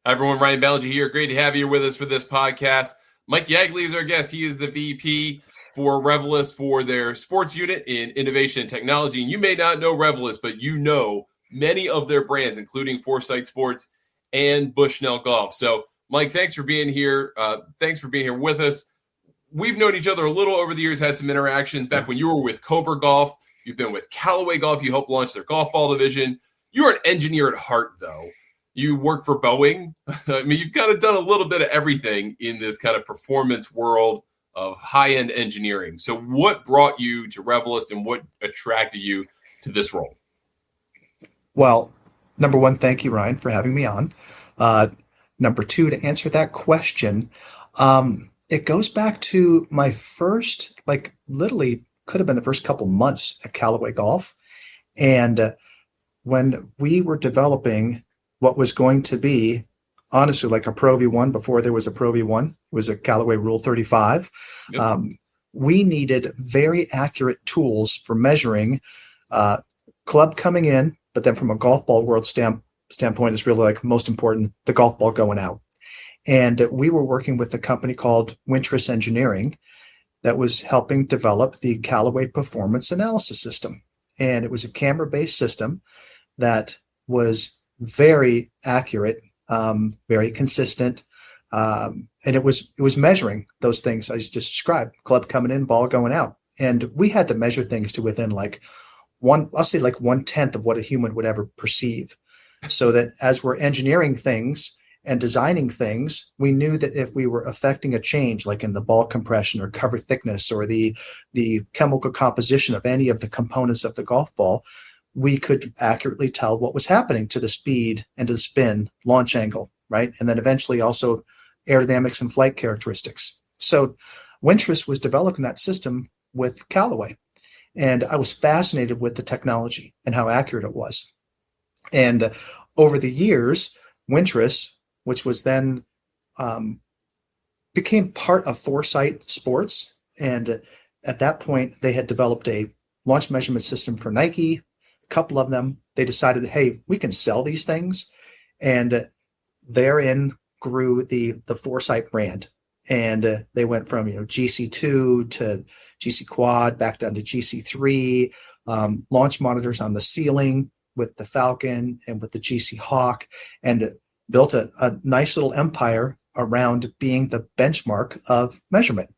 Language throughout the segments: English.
Hi, everyone. Ryan Ballinger here. Great to have you with us for this podcast. Mike Yagley is our guest. He is the VP for Revelyst for their sports unit in innovation and technology. And you may not know Revelyst, but you know many of their brands, including Foresight Sports and Bushnell Golf. So, Mike, thanks for being here. Thanks for being here with us. We've known each other a little over the years, had some interactions back when you were with Cobra Golf. You've been with Callaway Golf. You helped launch their golf ball division. You're an engineer at heart, though. You work for Boeing. I mean, you've kind of done a little bit of everything in this kind of performance world of high-end engineering. So what brought you to Revelyst and what attracted you to this role? Well, number one, thank you, Ryan, for having me on. Number two, to answer that question, it goes back to my first, literally could have been the first couple months at Callaway Golf. And when we were developing what was going to be, honestly, like a Pro V1 before there was a Pro V1, it was a Callaway Rule 35. Yep. We needed very accurate tools for measuring club coming in, but then from a golf ball world standpoint, is really like most important, the golf ball going out. And we were working with a company called Wintris Engineering that was helping develop the Callaway Performance Analysis System. And it was a camera-based system that was very accurate, very consistent, and it was measuring those things I just described: club coming in, ball going out. And we had to measure things to within I'll say 1/10 of what a human would ever perceive, so that as we're engineering things and designing things, we knew that if we were affecting a change, like in the ball compression or cover thickness or the chemical composition of any of the components of the golf ball, we could accurately tell what was happening to the speed and to the spin, launch angle, right? And then eventually also aerodynamics and flight characteristics. So Wintris was developing that system with Callaway. And I was fascinated with the technology and how accurate it was. And over the years, Wintris, which was then became part of Foresight Sports. And at that point, they had developed a launch measurement system for Nike. Couple of them, they decided, hey, we can sell these things, and therein grew the Foresight brand. And they went from GC2 to GC Quad, back down to GC3, launch monitors on the ceiling with the Falcon and with the GC Hawk, and built a nice little empire around being the benchmark of measurement.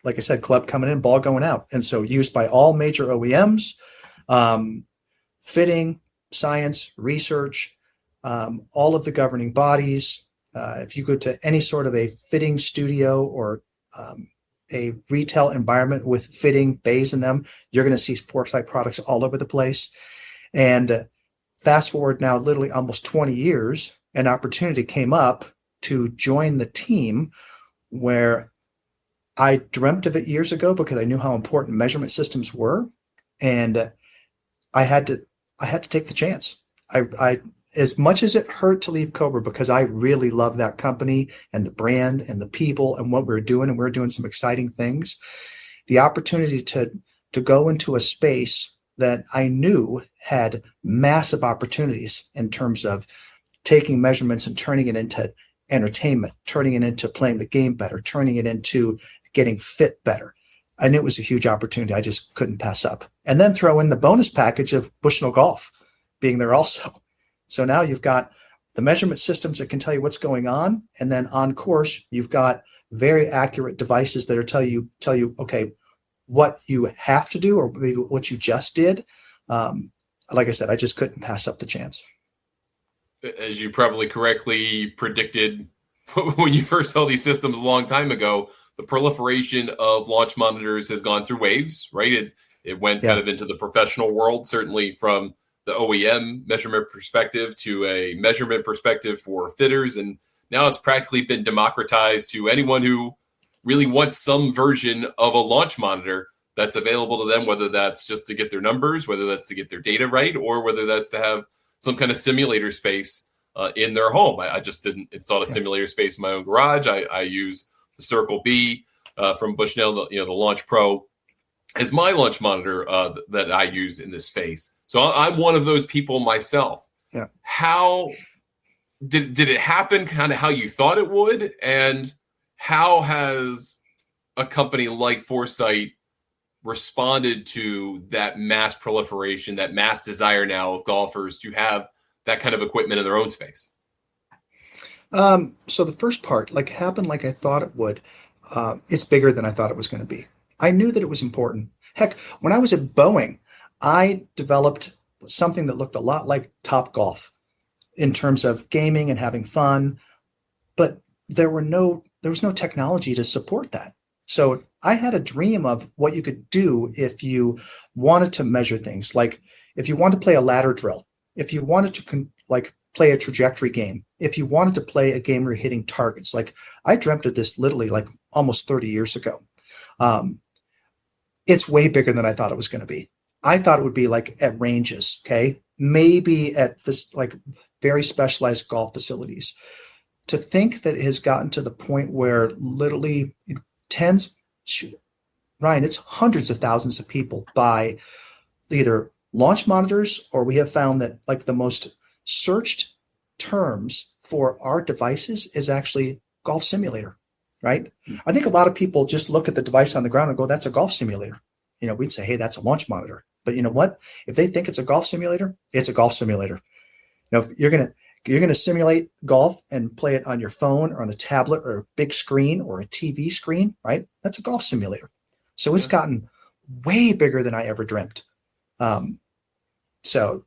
Like I said, club coming in, ball going out, and so used by all major OEMs. Fitting, science, research, all of the governing bodies. If you go to any sort of a fitting studio or a retail environment with fitting bays in them, you're going to see Foresight products all over the place. And fast forward now, literally almost 20 years, an opportunity came up to join the team where I dreamt of it years ago because I knew how important measurement systems were. And I had to take the chance. I as much as it hurt to leave Cobra, because I really love that company and the brand and the people and what we're doing, and we're doing some exciting things. The opportunity to go into a space that I knew had massive opportunities in terms of taking measurements and turning it into entertainment, turning it into playing the game better, turning it into getting fit better. I knew it was a huge opportunity. I just couldn't pass up. And then throw in the bonus package of Bushnell Golf being there also. So now you've got the measurement systems that can tell you what's going on. And then on course, you've got very accurate devices that are tell you, okay, what you have to do or maybe what you just did. Like I said, I just couldn't pass up the chance. As you probably correctly predicted when you first saw these systems a long time ago, the proliferation of launch monitors has gone through waves, right? It went kind of into the professional world, certainly from the OEM measurement perspective to a measurement perspective for fitters. And now it's practically been democratized to anyone who really wants some version of a launch monitor that's available to them, whether that's just to get their numbers, whether that's to get their data right, or whether that's to have some kind of simulator space in their home. I just didn't install a simulator space in my own garage. I use the Circle B from Bushnell, the Launch Pro, as my launch monitor that I use in this space. So I'm one of those people myself. Yeah. How did it happen kind of how you thought it would? And how has a company like Foresight responded to that mass proliferation, that mass desire now of golfers to have that kind of equipment in their own space? So the first part, like, happened like I thought it would. It's bigger than I thought it was going to be. I knew that it was important. Heck, when I was at Boeing, I developed something that looked a lot like Top Golf in terms of gaming and having fun, but there was no technology to support that. So I had a dream of what you could do if you wanted to measure things, like if you wanted to play a ladder drill, if you wanted to like play a trajectory game, if you wanted to play a game where you're hitting targets. Like, I dreamt of this literally like almost 30 years ago. Um, it's way bigger than I thought it was going to be. I thought it would be like at ranges, okay? Maybe at this like very specialized golf facilities. To think that it has gotten to the point where literally tens, shoot, Ryan, it's hundreds of thousands of people buy either launch monitors, or we have found that like the most searched terms for our devices is actually golf simulator, right? I think a lot of people just look at the device on the ground and go, that's a golf simulator. We'd say, hey, that's a launch monitor. But you know what? If they think it's a golf simulator, it's a golf simulator. If you're gonna simulate golf and play it on your phone or on a tablet or a big screen or a TV screen, right? That's a golf simulator. So it's gotten way bigger than I ever dreamt. So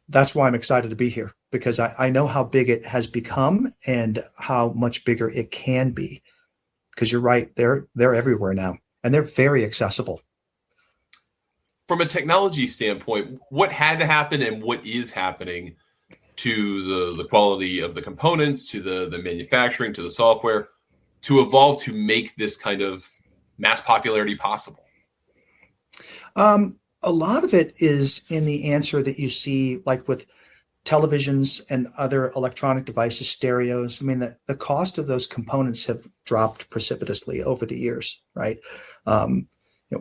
that's why I'm excited to be here, because I know how big it has become and how much bigger it can be. Because you're right, they're everywhere now, and they're very accessible. From a technology standpoint, what had to happen and what is happening to the quality of the components, to the manufacturing, to the software, to evolve to make this kind of mass popularity possible? A lot of it is in the answer that you see, like with televisions and other electronic devices, stereos. I mean, the cost of those components have dropped precipitously over the years, right?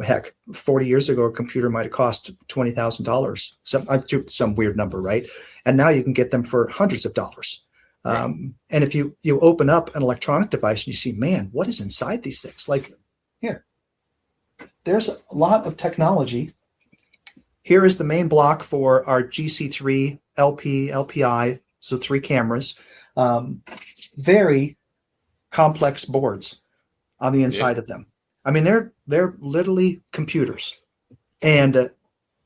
Heck, 40 years ago, a computer might have cost $20,000, some weird number, right? And now you can get them for hundreds of dollars. Right. And if you open up an electronic device and you see, man, what is inside these things? Like, here, there's a lot of technology. Here is the main block for our GC3 LP, LPI, so 3 cameras. Very complex boards on the inside of them. I mean, they're literally computers. And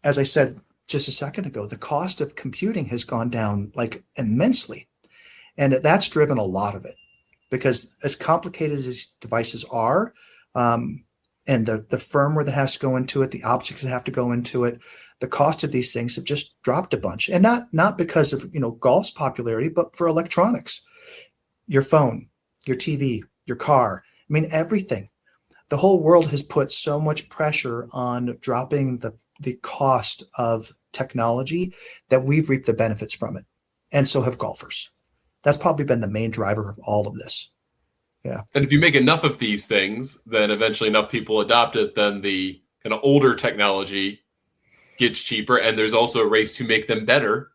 as I said just a second ago, the cost of computing has gone down like immensely. And that's driven a lot of it, because as complicated as these devices are, and the firmware that has to go into it, the optics that have to go into it, the cost of these things have just dropped a bunch. And not because of golf's popularity, but for electronics, your phone, your TV, your car. I mean, everything. The whole world has put so much pressure on dropping the cost of technology that we've reaped the benefits from it. And so have golfers. That's probably been the main driver of all of this. Yeah. And if you make enough of these things, then eventually enough people adopt it, then the kind of older technology gets cheaper. And there's also a race to make them better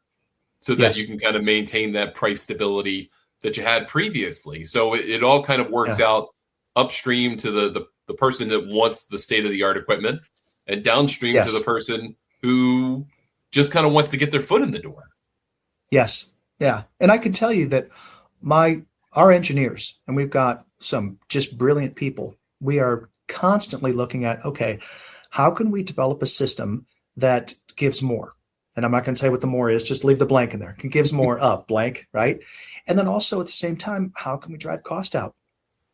so that you can kind of maintain that price stability that you had previously. So it all kind of works out upstream to the person that wants the state-of-the-art equipment, and downstream to the person who just kind of wants to get their foot in the door. Yes. Yeah. And I can tell you that our engineers, and we've got some just brilliant people, we are constantly looking at, okay, how can we develop a system that gives more? And I'm not going to tell you what the more is, just leave the blank in there. It gives more of blank, right? And then also at the same time, how can we drive cost out?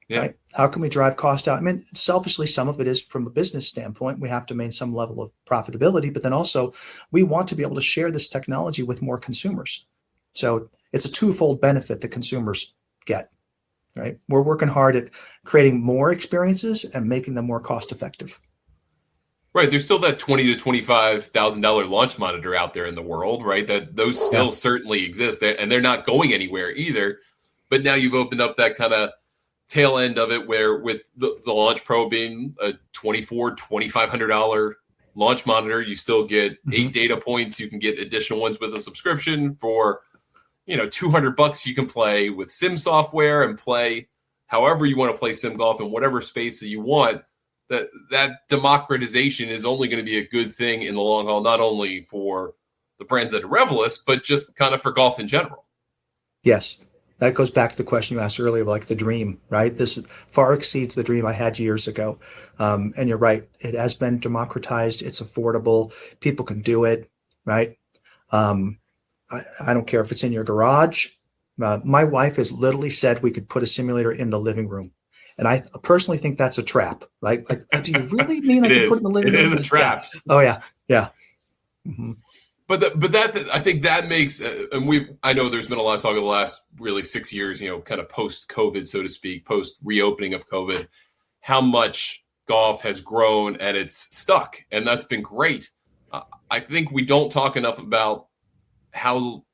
Yeah. Right? How can we drive cost out? I mean, selfishly, some of it is from a business standpoint. We have to maintain some level of profitability, but then also we want to be able to share this technology with more consumers. So it's a twofold benefit that consumers get, right? We're working hard at creating more experiences and making them more cost effective. Right. There's still that $20,000 to $25,000 launch monitor out there in the world, right? That those still certainly exist, and they're not going anywhere either. But now you've opened up that kind of tail end of it, where with the Launch Pro being a $2,400, $2,500 launch monitor, you still get 8 data points. You can get additional ones with a subscription for $200 you can play with sim software and play however you want to play sim golf in whatever space that you want. That democratization is only going to be a good thing in the long haul, not only for the brands that are Revelyst, but just kind of for golf in general. Yes. That goes back to the question you asked earlier, like the dream, right? This far exceeds the dream I had years ago. And you're right. It has been democratized. It's affordable. People can do it, right? I don't care if it's in your garage. My wife has literally said we could put a simulator in the living room. And I personally think that's a trap, right? Like, do you really mean I can put it in the living room? It is a trap. Yeah. Oh, yeah. Yeah. Mm-hmm. But that I think that makes, and I know there's been a lot of talk over the last really 6 years, kind of post-COVID, so to speak, post-reopening of COVID, how much golf has grown and it's stuck. And that's been great. I think we don't talk enough about how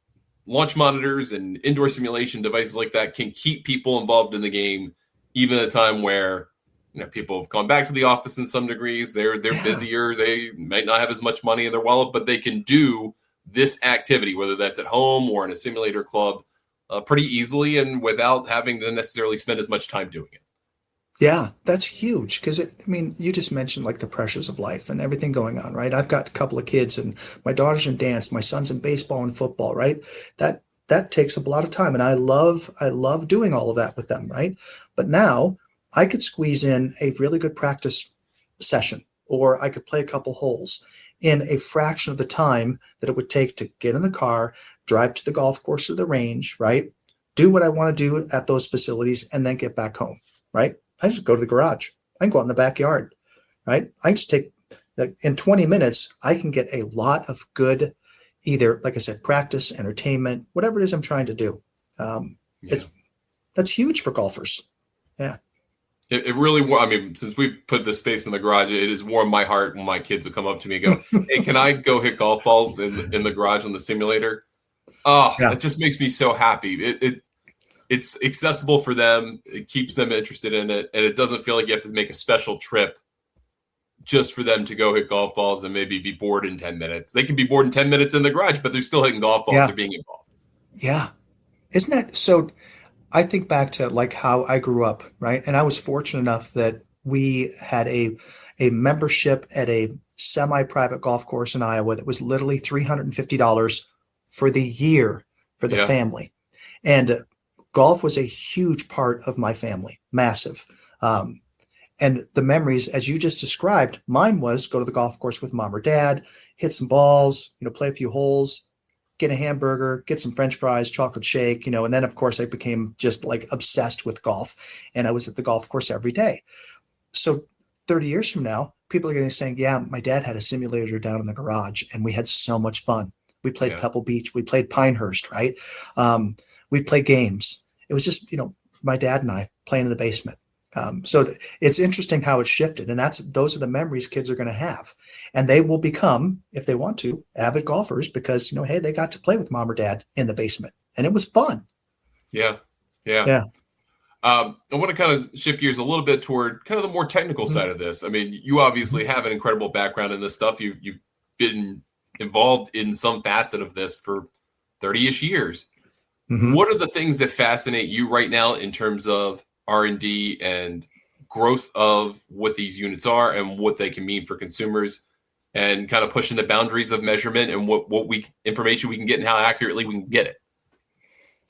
launch monitors and indoor simulation devices like that can keep people involved in the game, even at a time where people have gone back to the office in some degrees. They're busier. They might not have as much money in their wallet, but they can do this activity, whether that's at home or in a simulator club, pretty easily and without having to necessarily spend as much time doing it. Yeah, that's huge because you just mentioned like the pressures of life and everything going on, right? I've got a couple of kids and my daughter's in dance, my son's in baseball and football, right? That takes up a lot of time, and I love doing all of that with them, right? But now I could squeeze in a really good practice session, or I could play a couple holes in a fraction of the time that it would take to get in the car, drive to the golf course or the range, right? Do what I want to do at those facilities and then get back home, right? I just go to the garage. I can go out in the backyard, right? I just take, in 20 minutes, I can get a lot of good, either, like I said, practice, entertainment, whatever it is I'm trying to do. That's huge for golfers. Yeah. It really, since we've put this space in the garage, it has warmed my heart when my kids will come up to me and go, "Hey, can I go hit golf balls in the garage on the simulator?" Oh, yeah. It just makes me so happy. It's accessible for them. It keeps them interested in it, and it doesn't feel like you have to make a special trip just for them to go hit golf balls and maybe be bored in 10 minutes. They can be bored in 10 minutes in the garage, but they're still hitting golf balls. Yeah. They're being involved. Yeah. Isn't that so? I think back to like how I grew up, right? And I was fortunate enough that we had a membership at a semi-private golf course in Iowa that was literally $350 for the year for the family. And golf was a huge part of my family, massive. And the memories, as you just described, mine was go to the golf course with mom or dad, hit some balls, play a few holes, get a hamburger, get some French fries, chocolate shake, and then of course I became just like obsessed with golf, and I was at the golf course every day. So 30 years from now, people are going to be saying, yeah, my dad had a simulator down in the garage and we had so much fun. We played Pebble Beach, we played Pinehurst, right? We played games. It was just, my dad and I playing in the basement. So it's interesting how it's shifted, and those are the memories kids are going to have, and they will become, if they want to, avid golfers because hey, they got to play with mom or dad in the basement, and it was fun. Yeah. I want to kind of shift gears a little bit toward kind of the more technical side of this. You obviously have an incredible background in this stuff. You've been involved in some facet of this for 30-ish years. Mm-hmm. What are the things that fascinate you right now in terms of R&D and growth of what these units are and what they can mean for consumers, and kind of pushing the boundaries of measurement and what information we can get and how accurately we can get it?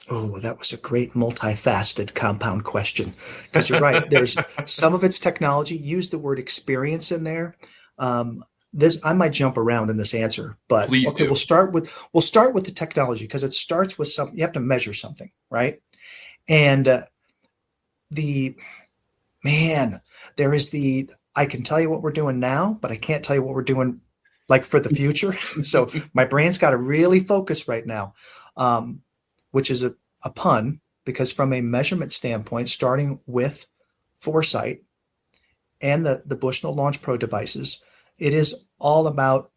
Oh, that was a great multifaceted compound question, because you're right. There's some of it's technology. Use the word experience in there. I might jump around in this answer, but please do. We'll start with the technology, because it starts with something. You have to measure something, right? And there is I can tell you what we're doing now, but I can't tell you what we're doing like for the future. So my brain's got to really focus right now, which is a pun, because from a measurement standpoint, starting with Foresight and the Bushnell Launch Pro devices, it is all about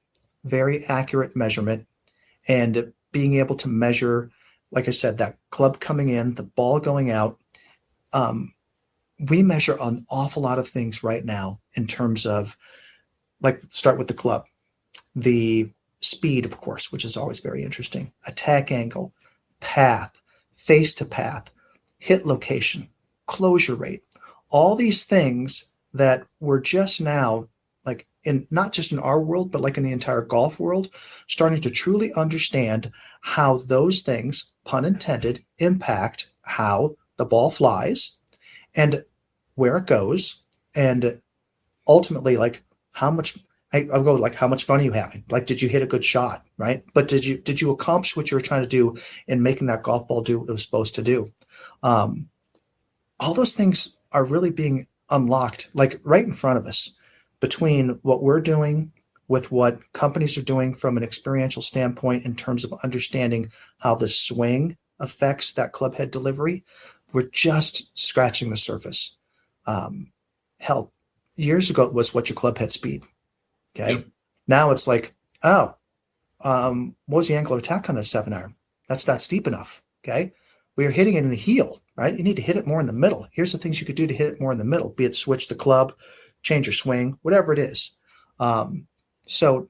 very accurate measurement and being able to measure, like I said, that club coming in, the ball going out. We measure an awful lot of things right now in terms of, like, start with the club, the speed, of course, which is always very interesting, attack angle, path, face to path, hit location, closure rate, all these things that we're just now, like in not just in our world, but like in the entire golf world, starting to truly understand how those things, pun intended, impact how the ball flies and where it goes, and ultimately, like how much. I'll go like, how much fun are you having? Like, did you hit a good shot, right? But did you accomplish what you were trying to do in making that golf ball do what it was supposed to do? All those things are really being unlocked, like right in front of us, between what we're doing with what companies are doing from an experiential standpoint in terms of understanding how the swing affects that club head delivery. We're just scratching the surface. Hell, years ago it was what's your club head speed. Okay. Yep. Now it's like, oh, what was the angle of attack on the 7-iron? That's not steep enough. Okay. We are hitting it in the heel, right? You need to hit it more in the middle. Here's the things you could do to hit it more in the middle, be it switch the club, change your swing, whatever it is. So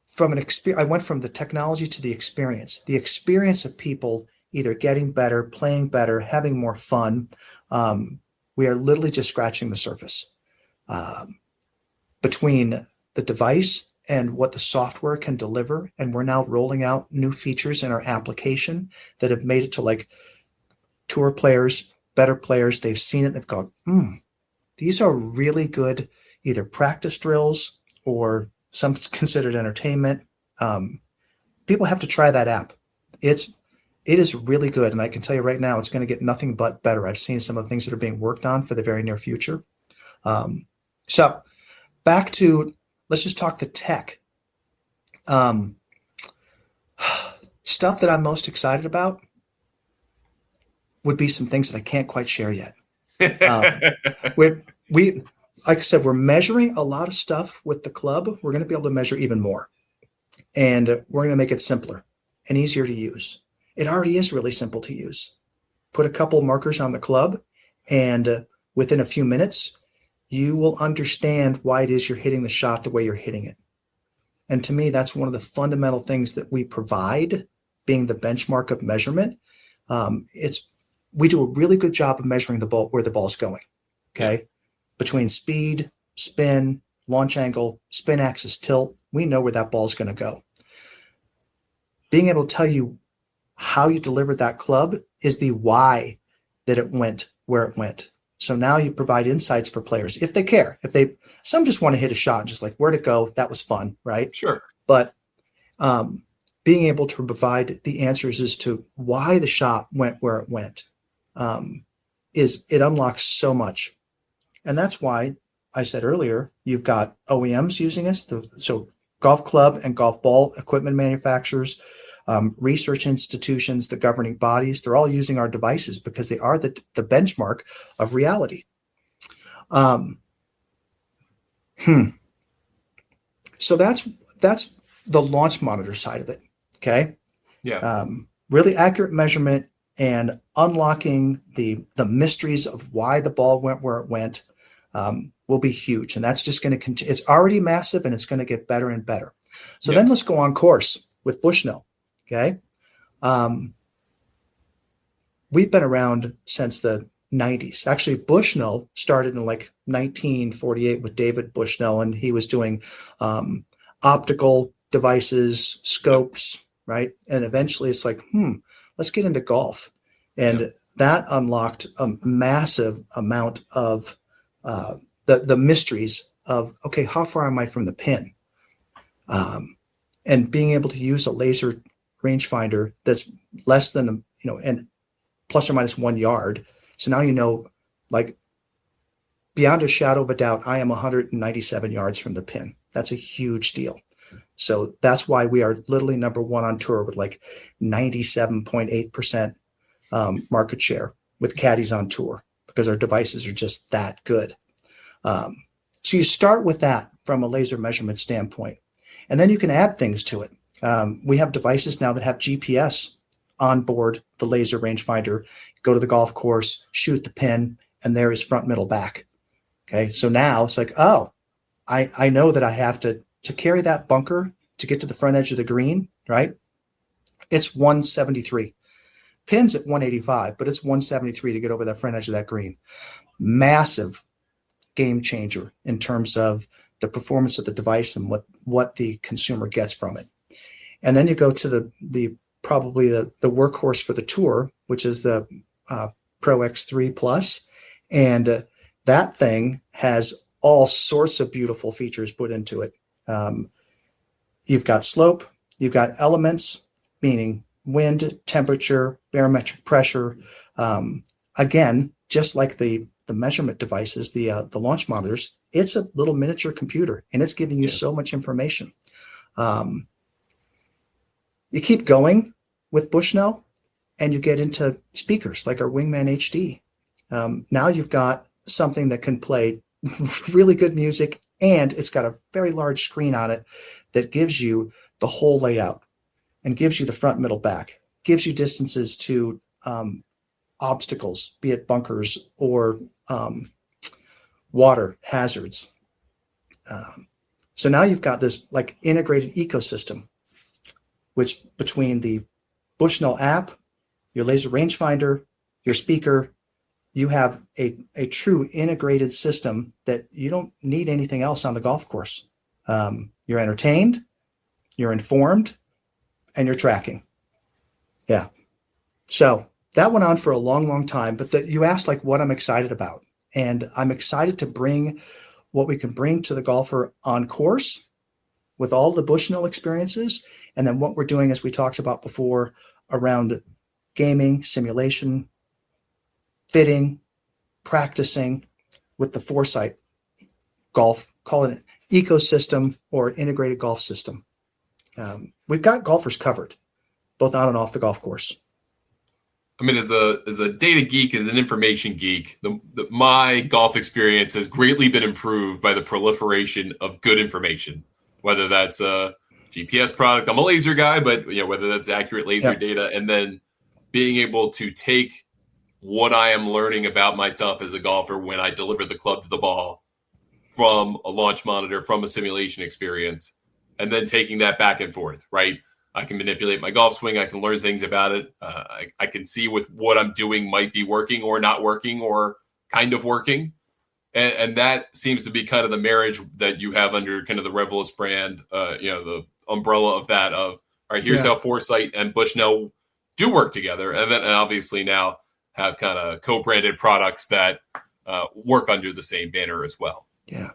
from an experience, I went from the technology to the experience of people either getting better, playing better, having more fun. We are literally just scratching the surface. Between the device and what the software can deliver, and we're now rolling out new features in our application that have made it to like tour players, better players. They've seen it. They've gone, these are really good, either practice drills or some considered entertainment. People have to try that app. It is really good, and I can tell you right now, it's going to get nothing but better. I've seen some of the things that are being worked on for the very near future. So back to, let's just talk the tech. Stuff that I'm most excited about would be some things that I can't quite share yet. We, like I said, we're measuring a lot of stuff with the club. We're going to be able to measure even more, and we're going to make it simpler and easier to use. It already is really simple to use. Put a couple markers on the club, and within a few minutes, you will understand why it is you're hitting the shot the way you're hitting it. And to me, that's one of the fundamental things that we provide, being the benchmark of measurement. We do a really good job of measuring the ball, where the ball's going. Okay. Between speed, spin, launch angle, spin axis, tilt, we know where that ball's going to go. Being able to tell you how you delivered that club is the why that it went where it went. So now you provide insights for players if they care. Some just want to hit a shot, just like where'd it go? That was fun, right? Sure. But being able to provide the answers as to why the shot went where it went it unlocks so much. And that's why I said earlier, you've got OEMs using us. So golf club and golf ball equipment manufacturers, research institutions, the governing bodies, they're all using our devices because they are the benchmark of reality. So that's the launch monitor side of it. Okay. Yeah. Really accurate measurement and unlocking the mysteries of why the ball went where it went will be huge. And that's just going to continue. It's already massive, and it's going to get better and better. So then let's go on course with Bushnell. Okay. We've been around since the 90s. Actually, Bushnell started in like 1948 with David Bushnell, and he was doing optical devices, scopes, right? And eventually it's like, let's get into golf. And that unlocked a massive amount of the mysteries of, okay, how far am I from the pin? And being able to use a laser rangefinder that's less than, and plus or minus 1 yard. So now, like beyond a shadow of a doubt, I am 197 yards from the pin. That's a huge deal. So that's why we are literally number one on tour with like 97.8% market share with caddies on tour, because our devices are just that good. So you start with that from a laser measurement standpoint, and then you can add things to it. We have devices now that have GPS on board the laser rangefinder. Go to the golf course, shoot the pin, and there is front, middle, back. Okay, so now it's like, oh, I know that I have to carry that bunker to get to the front edge of the green, right? It's 173. Pins at 185, but it's 173 to get over that front edge of that green. Massive game changer in terms of the performance of the device and what the consumer gets from it. And then you go to probably the workhorse for the tour, which is the Pro X3 Plus, and that thing has all sorts of beautiful features put into it. You've got slope, you've got elements, meaning wind, temperature, barometric pressure. Again, just like the measurement devices, the launch monitors, it's a little miniature computer, and it's giving you so much information. You keep going with Bushnell, and you get into speakers like our Wingman HD. Now you've got something that can play really good music, and it's got a very large screen on it that gives you the whole layout and gives you the front, middle, back, gives you distances to obstacles, be it bunkers or water hazards. So now you've got this like integrated ecosystem, which between the Bushnell app, your laser rangefinder, your speaker, you have a true integrated system that you don't need anything else on the golf course. You're entertained, you're informed, and you're tracking. Yeah. So that went on for a long, long time, but you asked like what I'm excited about. And I'm excited to bring what we can bring to the golfer on course with all the Bushnell experiences. And then what we're doing, as we talked about before, around gaming, simulation, fitting, practicing with the Foresight golf, call it an ecosystem or integrated golf system. We've got golfers covered, both on and off the golf course. I mean, as a data geek, as an information geek, my golf experience has greatly been improved by the proliferation of good information, whether that's a GPS product. I'm a laser guy, but whether that's accurate laser data, and then being able to take what I am learning about myself as a golfer when I deliver the club to the ball from a launch monitor, from a simulation experience, and then taking that back and forth, right? I can manipulate my golf swing. I can learn things about it. I can see with what I'm doing might be working or not working or kind of working. And that seems to be kind of the marriage that you have under kind of the Revelyst brand, the umbrella of that of, all right, here's how Foresight and Bushnell do work together. And then obviously now have kind of co-branded products that work under the same banner as well. Yeah.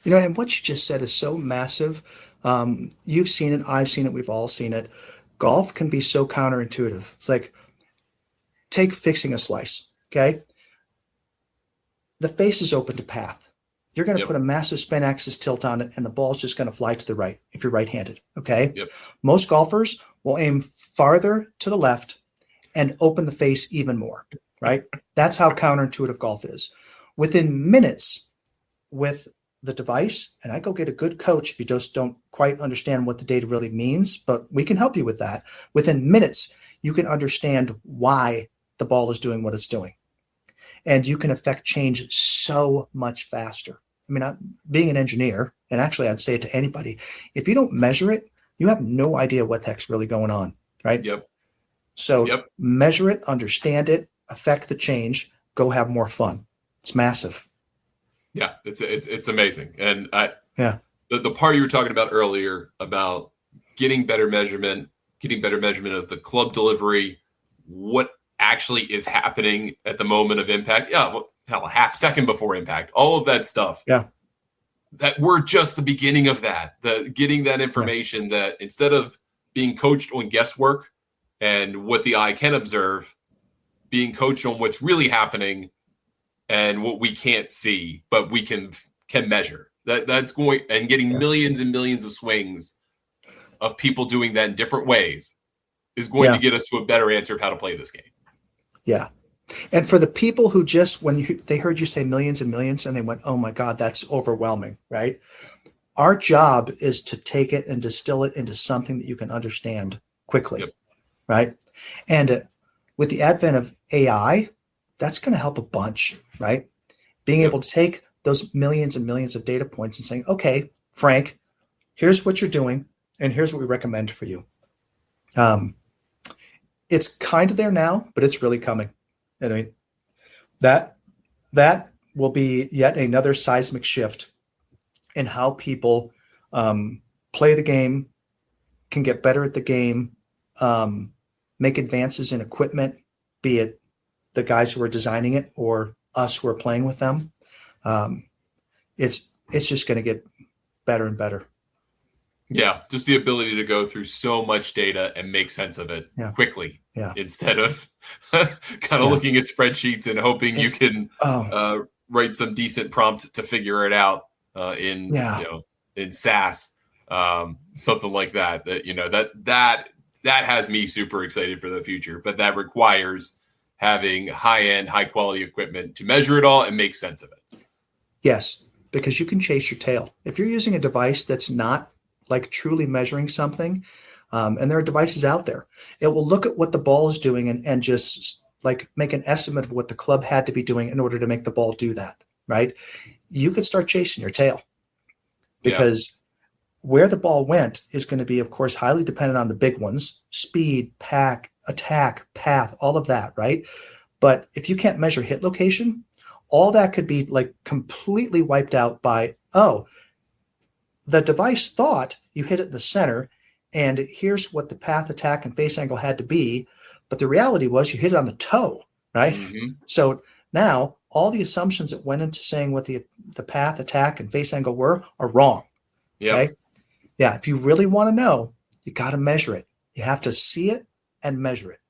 And what you just said is so massive. You've seen it. I've seen it. We've all seen it. Golf can be so counterintuitive. It's like, take fixing a slice. Okay. The face is open to path. You're going to put a massive spin axis tilt on it, and the ball's just going to fly to the right if you're right-handed. Okay. Most golfers will aim farther to the left and open the face even more. Right. That's how counterintuitive golf is. Within minutes with the device, and I go get a good coach if you just don't quite understand what the data really means, but we can help you with that. Within minutes, you can understand why the ball is doing what it's doing. And you can affect change so much faster. I mean, being an engineer, and actually I'd say it to anybody, if you don't measure it, you have no idea what the heck's really going on, right? So measure it, understand it, affect the change, go have more fun. It's massive. Yeah, it's amazing. And the part you were talking about earlier about getting better measurement of the club delivery, what actually is happening at the moment of impact. A half second before impact, all of that stuff. That we're just the beginning of that. Getting that information that instead of being coached on guesswork and what the eye can observe, being coached on what's really happening and what we can't see, but we can measure. That's going and getting millions and millions of swings of people doing that in different ways is going to get us to a better answer of how to play this game. Yeah. And for the people who just, they heard you say millions and millions and they went, oh my God, that's overwhelming, right? Our job is to take it and distill it into something that you can understand quickly, right? And with the advent of AI, that's going to help a bunch, right? Being able to take those millions and millions of data points and saying, okay, Frank, here's what you're doing, and here's what we recommend for you. it's kind of there now, but it's really coming. I mean, that that will be yet another seismic shift in how people play the game, can get better at the game, make advances in equipment, be it the guys who are designing it or us who are playing with them. It's just going to get better and better. Yeah, just the ability to go through so much data and make sense of it quickly, instead of kind of looking at spreadsheets and hoping you can write some decent prompt to figure it out in SAS, something like that. That has me super excited for the future, but that requires having high-end, high-quality equipment to measure it all and make sense of it. Yes, because you can chase your tail. If you're using a device that's not like truly measuring something, and there are devices out there, it will look at what the ball is doing and just like make an estimate of what the club had to be doing in order to make the ball do that, right? You could start chasing your tail because where the ball went is going to be, of course, highly dependent on the big ones: speed, pack, attack, path, all of that, right? But if you can't measure hit location, all that could be like completely wiped out by, the device thought you hit it in the center, and here's what the path, attack, and face angle had to be. But the reality was you hit it on the toe, right? Mm-hmm. So now all the assumptions that went into saying what the path, attack, and face angle were are wrong. Okay? Yeah, if you really want to know, you got to measure it. You have to see it and measure it.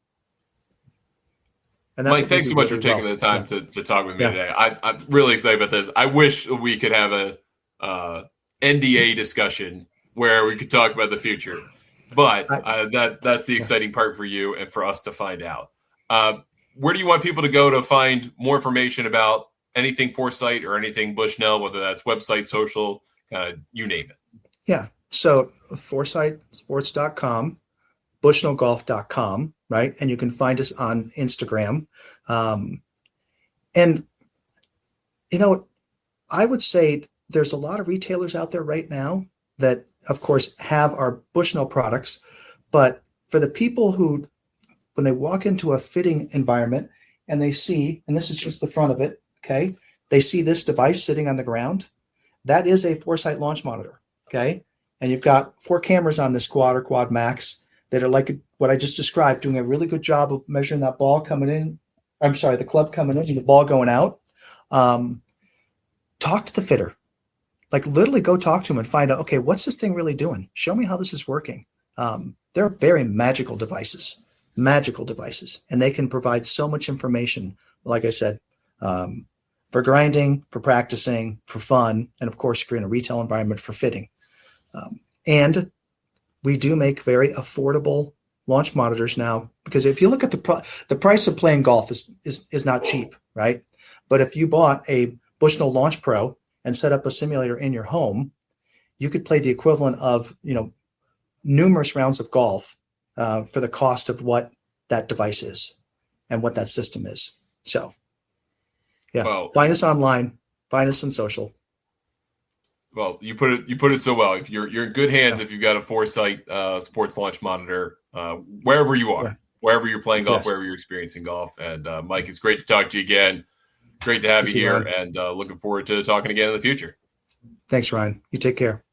And that's Mike, thanks so much for taking the time to talk with me today. I'm really excited about this. I wish we could have a NDA discussion where we could talk about the future, but that's the exciting part for you and for us to find out. Where do you want people to go to find more information about anything Foresight or anything Bushnell, whether that's website, social, you name it? Yeah. So foresightsports.com, bushnellgolf.com, right? And you can find us on Instagram. And, I would say there's a lot of retailers out there right now that, of course, have our Bushnell products. But for the people who, when they walk into a fitting environment and they see, and this is just the front of it, okay, they see this device sitting on the ground, that is a Foresight launch monitor, okay? And you've got 4 cameras on this quad or quad max that are like what I just described, doing a really good job of measuring that ball coming in. I'm sorry, the club coming in and the ball going out. Talk to the fitter. Like literally go talk to him and find out, okay, what's this thing really doing? Show me how this is working. They're very magical devices, and they can provide so much information, like I said, for grinding, for practicing, for fun, and of course, if you're in a retail environment, for fitting. And we do make very affordable launch monitors now, because if you look at the price of playing golf is not cheap, right? But if you bought a Bushnell Launch Pro and set up a simulator in your home, you could play the equivalent of numerous rounds of golf for the cost of what that device is and what that system is. So, find us online, find us on social. Well, you put it so well. If you're in good hands, if you've got a Foresight sports launch monitor, wherever you are, wherever you're playing golf, wherever you're experiencing golf. And Mike, it's great to talk to you again. Great to have you here, and looking forward to talking again in the future. Thanks, Ryan. You take care.